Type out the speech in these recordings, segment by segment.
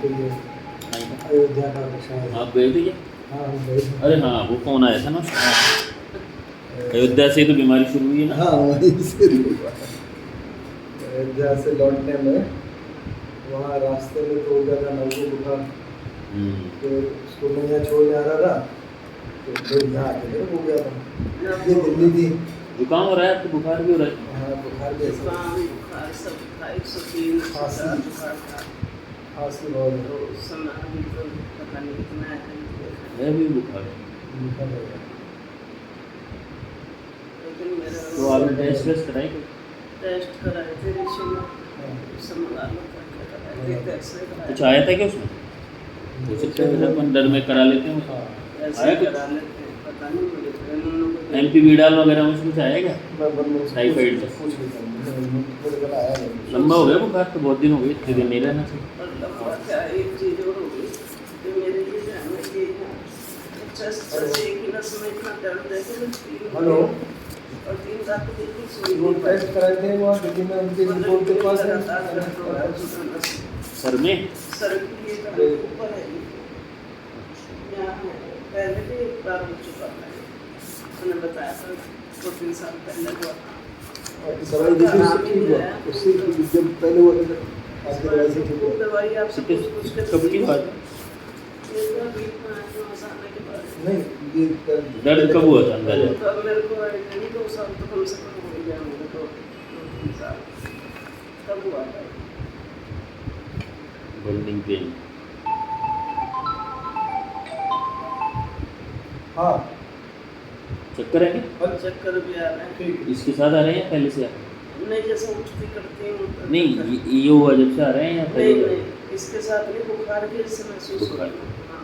पे ये अयोध्या का शायद। आप गए थे क्या? हाँ हम गए थे। अरे हाँ, वो फोन आया था ना, अयोध्या से तो बीमारी शुरू हुई है ना। हाँ वहीं से अयोध्या से लौटने में वहाँ रास्ते में तो हो गया था नौको बुखार, तो उसको मैं यहाँ छोड़ने आ रहा था तो फिर यहाँ आके मेरे को हो गया था। ये दिल्ली थी। जुकाम हो रहा है आपको? बुखार भी हो रहा है? हाँ बुखार भी ऐसा बुखार सब था, 103 खांसी। बुखार था। खांसी बहुत है। तो उस समय अभी तो पता नहीं कितना है है भी बुखार? बुखार हो गया। लेकिन मेरा तो आपने टेस्ट कराई क्या? टेस्ट कराए थे ऋषि में, हाँ। उस समय लालो करके कराए थे, एक्सरे कराए कुछ आया था क्या उसमें? हो सकता है अपन डर में करा लेते हैं। हाँ ऐसे आया कुछ? करा लेते हैं, पता नहीं मुझे तो इन्होंने एमपी बीडाल वगैरह में कुछ आया क्या? मैं बंदों से टाइफाइड पूछ लेता हूँ, मेरे को आया नहीं। लंबा हो गया बुखार तो, बहुत दिन हो गए, इतने दिन नहीं रहना चाहिए। और लंबा क्या एक चीज़ और होगी कि मेरे ये जो है ना ये चेस्ट से एक ही नस में इतना दर्द है कि हेलो। और 3 रात को बिल्कुल सोई वो नहीं पाई। टेस्ट कराए थे वहाँ दिल्ली में, उनके रिपोर्ट के पास है। लगातार दर्द हो रहा है उस नस में। सर में? सर की ये कहाँ ऊपर है ये, यहाँ है, पहले भी एक बार हो चुका है, मैंने बताया था 2-3 साल पहले हुआ था। और दवाई दी थी उससे ठीक हुआ, उससे जब पहले हुआ था आपकी दवाई से ठीक हुआ। दवाई आपसे कुछ कब की बात है? नहीं ये दर्द कब हुआ था अंदाजा? तो मेरे को नहीं 2 साल तो कम से कम हो ही गया मेरे को, 2-3 साल कब हुआ था। Burning pain? हाँ चक्कर है क्या? चक्कर भी आ रहे हैं। ठीक। इसके साथ आ रहे हैं या पहले से आ रहे हैं? नहीं जैसे उठती करती हूँ तो नहीं ये हुआ जब से आ रहे हैं या नहीं पहले? नहीं इसके साथ नहीं, बुखार भी इससे महसूस हो बुखार। रहा है। हाँ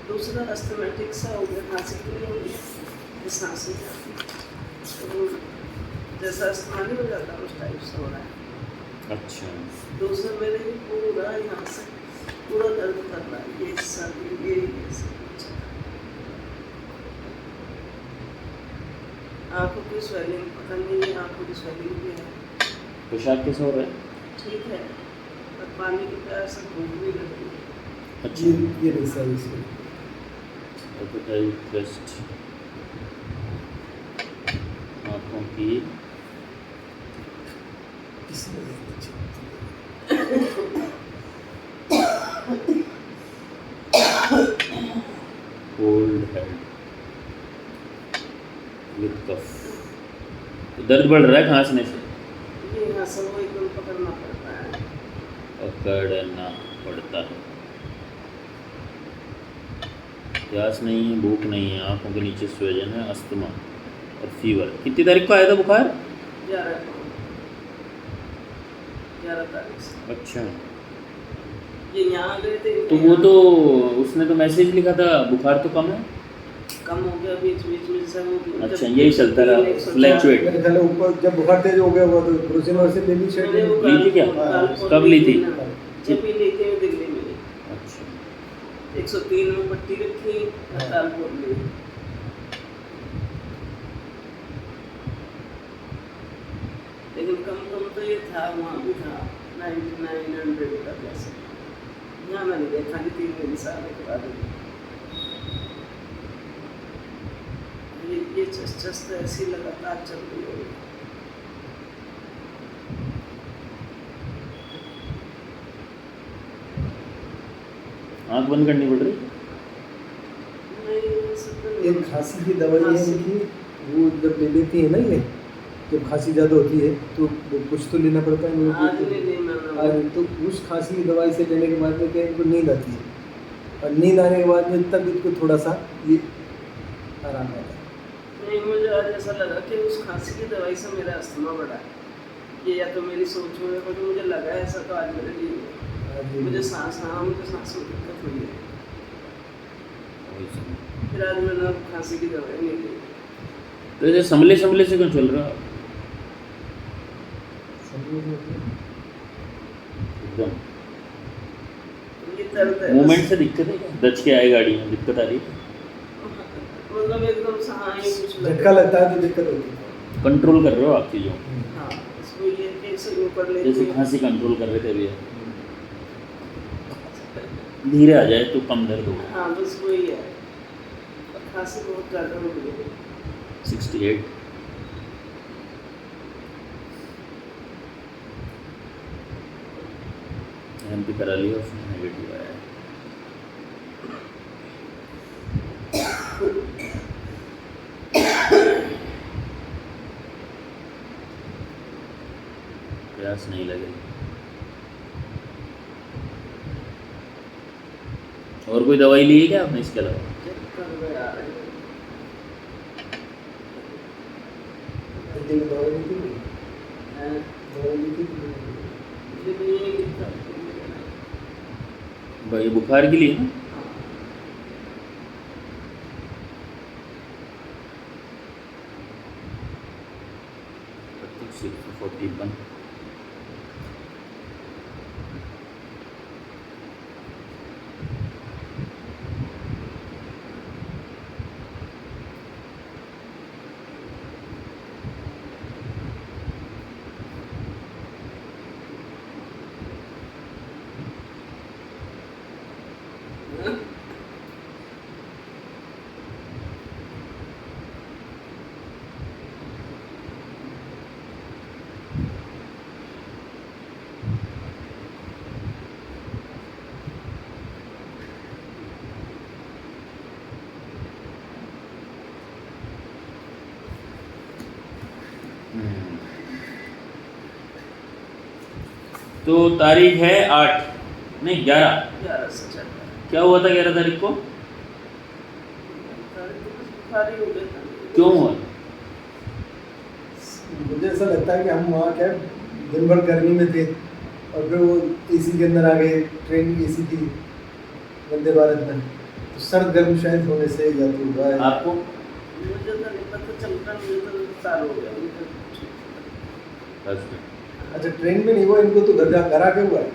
दूसरा अस्थमेटिक सा हो गया, खांसी की नहीं हो गई, ये सांस नहीं आती, तो जैसा अस्थमा नहीं हो जाता उस टाइप से हो रहा है। अच्छा। दूसरा मेरे भी पूरा यहाँ से पूरा दर्द कर रहा है, ये हिस्सा भी ये सब। आँखों की स्वेलिंग पता नहीं है, आँखों की स्वेलिंग भी है। पेशाब कैसे हो रहा है? ठीक है, पर पानी की प्यास से भूख भी लग रही है। अच्छा। ये नहीं सही इसके। एपेटाइट टेस्ट, आँखों की कोल्ड हेड विद कफ। तो दर्द बढ़ रहा है खांसने से? ये यहाँ से वो एकदम पकड़ना पड़ता है। पकड़ना पड़ता है। प्यास नहीं है, भूख नहीं है, आँखों के नीचे सूजन है, अस्थमा और फीवर। कितनी तारीख को आया था बुखार? 11 तारीख से। अच्छा। ये यहाँ गए थे तो वो तो उसने तो मैसेज लिखा था बुखार तो कम है। कम हो गया बीच बीच में जैसे वो अच्छा यही चलता रहा, फ्लैक्चुएट। मेरे ख्याल ऊपर जब बुखार तेज हो गया हुआ तो क्रोसिन से ले ली शायद। ली थी क्या? कब ली थी? जब भी ली थी दिल्ली में। अच्छा 103 में पट्टी रखी, कालपुर ली। लेकिन कम तो ये था, वहाँ भी था 9900 का जैसे। यहाँ मैंने देखा कि 3 दिन से आने के बाद ये चस्ट ऐसी लगातार चल रही है। आँख बंद करनी पड़ रही? एक खांसी की दवाई है कि वो जब ले लेती है ना, ये जब खांसी ज़्यादा होती है तो कुछ तो लेना पड़ता है लोगों को। तो उस खांसी की दवाई से लेने के बाद में क्या इनको नींद आती है, और नींद आने के बाद में तब इनको थोड़ा सा ये आराम आता है। नहीं मुझे आज ऐसा लगा कि उस खांसी की दवाई से मेरा अस्थमा बढ़ा है। ये या तो मेरी सोच में है, मुझे लगा ऐसा तो आज मेरे लिए मुझे सांस में दिक्कत हुई है। फिर आज मैंने खांसी की दवाई नहीं ली। तो ऐसे संभले से क्यों चल रहा एकदम? ये दर्द है मूवमेंट से दिक्कत है क्या? दच के आए गाड़ी में दिक्कत आ रही है? मतलब एकदम से हाँ ये कुछ झटका लगता है तो दिक्कत होती है। कंट्रोल कर रहे हो आप चीज़ों? हाँ इसमें ये कैसे ऊपर लेते जैसे खांसी कंट्रोल कर रहे थे अभी। धीरे आ जाए तो कम दर्द होगा। हाँ बस वही है, और खांसी बहुत ज़्यादा हो गई है। 68। एमपी करा लिया, उसमें नेगेटिव आया है। प्यास नहीं लगे। और कोई दवाई ली है क्या आपने इसके अलावा? चेक कर लो यार। हिंदी में दवाई नहीं थी, हैं? दवाई नहीं थी। ये भी ये लिखा है। भाई बुखार के लिए ना? हाँ। 41। तो तारीख है 8 नहीं 11। 11 से चल रहा है। क्या हुआ था 11 तारीख को? बुखार ही हो गया था। क्यों हुआ? मुझे ऐसा लगता है कि हम वहाँ क्या दिन भर गर्मी में थे और फिर वो एसी के अंदर आ गए, ट्रेन की एसी थी वंदे भारत में, तो सर्द गर्म शायद होने से या तो हुआ है। आपको? मुझे तो नहीं पता चलता, मुझे तो साल हो गया मुझे। अच्छा ट्रेन में नहीं हुआ, इनको तो घर आके हुआ है।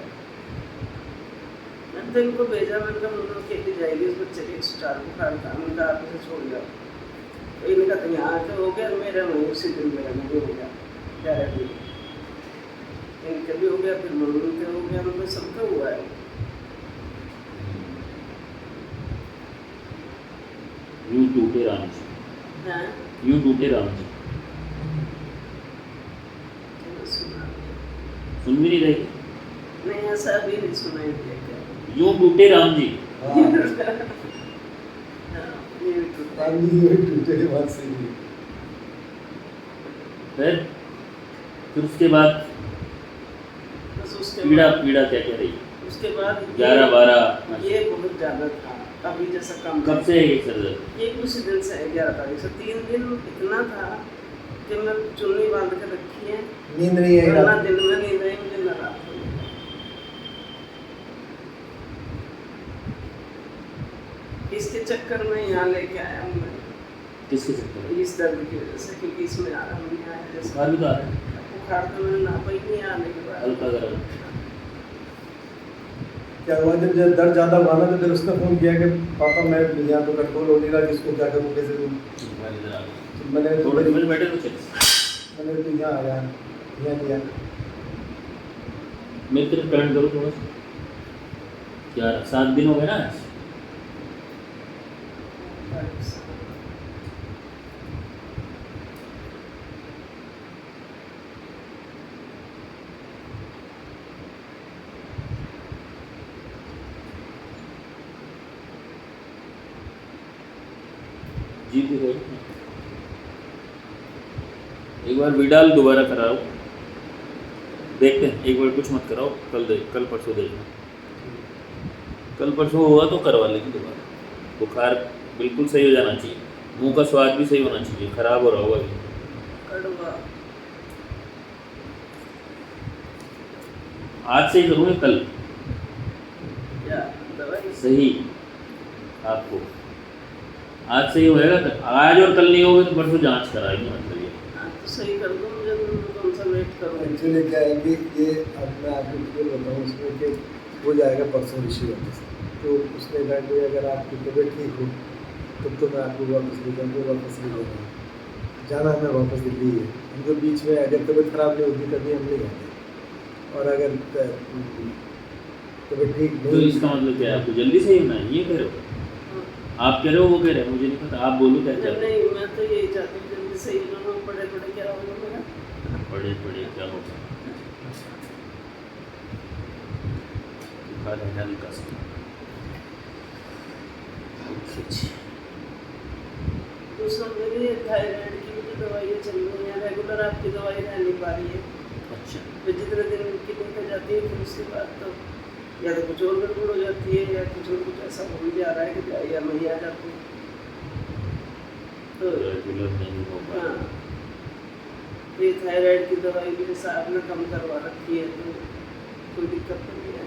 मैंने तो इनको भेजा, मैंने कहा मुझे अकेली जाएगी इस बच्चे के स्टार बुखार था, मैंने कहा आप इसे छोड़ जाओ। तो इन्हें कहा तो यहाँ आके हो गया, मेरा नहीं, उसी दिन मेरा नहीं हो गया डायरेक्टली। इनके भी हो गया, फिर मम्मी के हो गया, मतलब सबका हुआ है। यूं टूटे राम जी, हैं? यूं टूटे राम जी। चलो सुना। सुन भी नहीं रहे? नहीं ऐसा अभी नहीं सुनाई दिया क्या। यूं टूटे राम जी। हाँ, हाँ, ये भी टूटा। पानी ये टूटे के बाद से ही। फिर उसके बाद बस उसके पीड़ा बाद पीड़ा क्या कह रही? उसके बाद 11-12 ये बहुत ज़्यादा था, अभी जैसा कम कब से है ये सर दर्द? ये कुछ दिन से है, 11 तारीख से 3 दिन इतना था कि मैं चुन्नी बांध के रखी है, नींद नहीं आई ना रात। दिन में नींद आई मुझे, ना रात में। इसके चक्कर में यहाँ लेके आया हूँ मैं, किसके चक्कर में? इस दर्द की वजह से, क्योंकि इसमें आराम नहीं आया। जैसे बुखार भी तो आ रहा है, बुखार तो मैंने नापा ही नहीं आने के बाद। हल्का गर्म। क्या हुआ जब जब दर्द ज़्यादा हुआ ना, तो फिर उसने फ़ोन किया कि पापा मैं यहाँ तो कंट्रोल हो नहीं रहा, किसको क्या करूँ कैसे करूँ। तो मैंने तो थोड़े दिन बैठे तो मैंने तो यहाँ आया, यहाँ लिया। मेरी तरफ टर्न करो थोड़ा सा। क्या 7 दिन हो गए ना? जी भी है। एक बार विडाल दोबारा कराओ, देखते हैं। एक बार कुछ मत कराओ, कल परसों देखना। कल परसों हुआ तो करवा लेंगे दोबारा। बुखार बिल्कुल सही हो जाना चाहिए, मुंह का स्वाद भी सही होना चाहिए, खराब हो रहा होगा अभी। कड़वा। आज से ही करूँगा, कल क्या दवाई? सही आपको आज से ही होएगा। आज और कल नहीं होगा तो परसों जांच कराएंगे, मतलब ये। हाँ तो सही कर दो मुझे, तो कौन सा वेट करूँ। एक्चुअली क्या है कि ये अब मैं आपको डिटेल बताऊँ उसमें कि हो जाएगा परसों ऋषि वापस। तो उसने कहा कि अगर आपकी तबीयत ठीक हो तब तो मैं आपको वापस ले जाऊँगा, वापस ले जाऊँगा। जाना हमें वापस दिल्ली है, उनको बीच में अगर तबीयत ख़राब नहीं होती तभी हम नहीं जाते। और अगर तो फिर ठीक तो नहीं। इसका मतलब क्या है, आपको जल्दी सही होना है, ये कह रहे हो? आप कह रहे हो, वो कह रहे हैं, मुझे नहीं पता, आप बोलो क्या चाहते नहीं, मैं तो यही चाहती हूँ जल्दी सही होना। पढ़े पढ़े क्या होगा मेरा? हो? पढ़े पढ़े क्या होगा? बुखार है हल्का सा। दूसरा मेरी थायराइड की भी जो दवाइयाँ चल रही हैं, रेगुलर आपकी दवाई रह नहीं पा रही है। अच्छा, फिर जितने दिन की लेकर जाती है फिर उसके बाद तो या तो कुछ और गड़बड़ हो जाती है या कुछ और कुछ ऐसा हो ही जा रहा है कि दवाइयाँ नहीं आ जाती। तो रेगुलर नहीं होगा। हाँ, तो ये थायराइड की दवाई भी जैसा आपने कम करवा रखी है तो कोई दिक्कत तो नहीं है।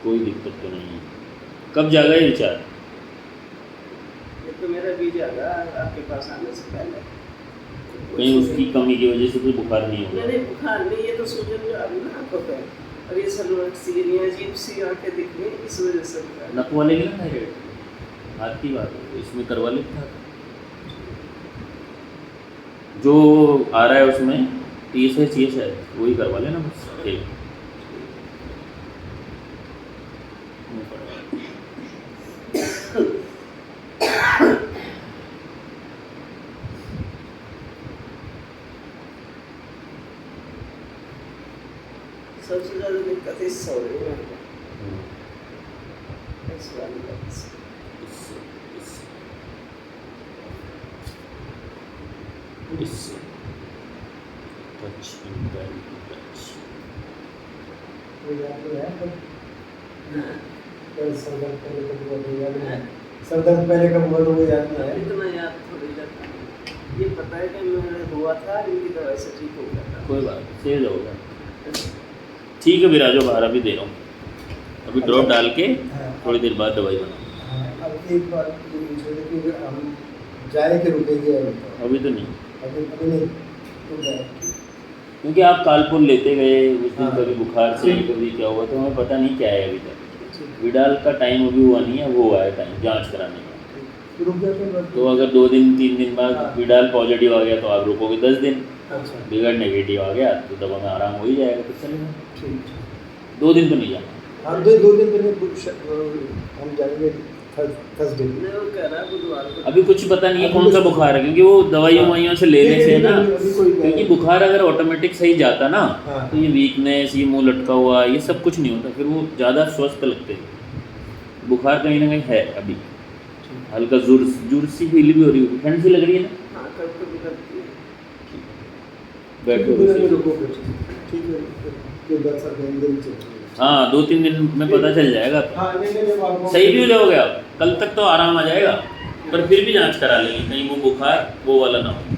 कोई दिक्कत तो नहीं है। कब जागा ये विचार? ये तो मेरा भी जाएगा आपके पास आने से पहले। कहीं उसकी कमी की वजह से कोई बुखार नहीं होगा? नहीं, बुखार नहीं, ये तो सूजन जो आ रही है ना आंखों पे, और ये सलवट सी ये अजीब सी आंखें दिख रही हैं, इस वजह से बुखार। नक वाले की ना थायराइड, हाथ की बात है, इसमें करवा लेते हैं। जो आ रहा है उसमें TSH ये शायद वही करवा लेना बस। ठीक, सबसे ज़्यादा दिक्कत इससे हो रही है मेरे को, इस वाली बात से। इससे टच टच वो याद नहीं है कब हाँ, सर दर्द पहले कब हुआ था याद नहीं है। सर दर्द पहले कब हुआ था वो याद नहीं है। इतना याद थोड़ी रहता है। ये पता है कि मेरे हुआ था, इनकी दवाई से ठीक हो गया था। कोई बात नहीं, सही होगा। ठीक है विराजो, बाहर अभी दे रहा हूँ, अभी ड्रॉप डाल के थोड़ी देर बाद दवाई बनाऊँ। हाँ, अब एक बात ये पूछ रहे थे कि हम जाए कि रुकेंगे अभी तो नहीं, अभी नहीं तो जाए। क्योंकि आप कालपुर लेते गए उस दिन, हाँ। कभी बुखार से कभी क्या हुआ, तो हमें पता नहीं क्या है अभी तक। विडाल का टाइम अभी हुआ नहीं है, वो हुआ है टाइम जांच कराने का। रुक जाते हैं तो अगर 2 दिन 3 दिन बाद हाँ। विडाल पॉजिटिव आ गया तो आप रुकोगे 10 दिन, अच्छा बिगड़ नेगेटिव आ गया तो दवा में आराम हो ही जाएगा, तो चलेगा। ठीक 2 दिन तो नहीं जाना। हाँ, दो दिन पहले हम जाएंगे थर्सडे। मैं वो कह रहा बुधवार को। अभी कुछ पता नहीं है अभी कौन सा कुछ- बुखार है, क्योंकि वो दवाइयों ववाइयों से लेने से ना, अभी कोई क्योंकि बुखार अगर ऑटोमेटिक सही जाता ना हाँ। तो ये वीकनेस, ये मुंह लटका हुआ, ये सब कुछ नहीं होता, फिर वो ज़्यादा स्वस्थ लगते हैं। बुखार कहीं ना कहीं है अभी, हल्का जुर सी फील भी हो रही होगी, ठंड सी लग रही है ना। हाँ, कब कभी करती है। बैठो ठीक है, बस। रुको फिर। ठीक है फिर 10 दिन चलेंगे। हाँ 2-3 दिन में पता चल जाएगा। हाँ नहीं जब आपको सही भी हो जाओगे आप, कल तक तो आराम आ जाएगा, पर फिर भी जांच करा लेंगे, कहीं वो बुखार वो वाला ना हो।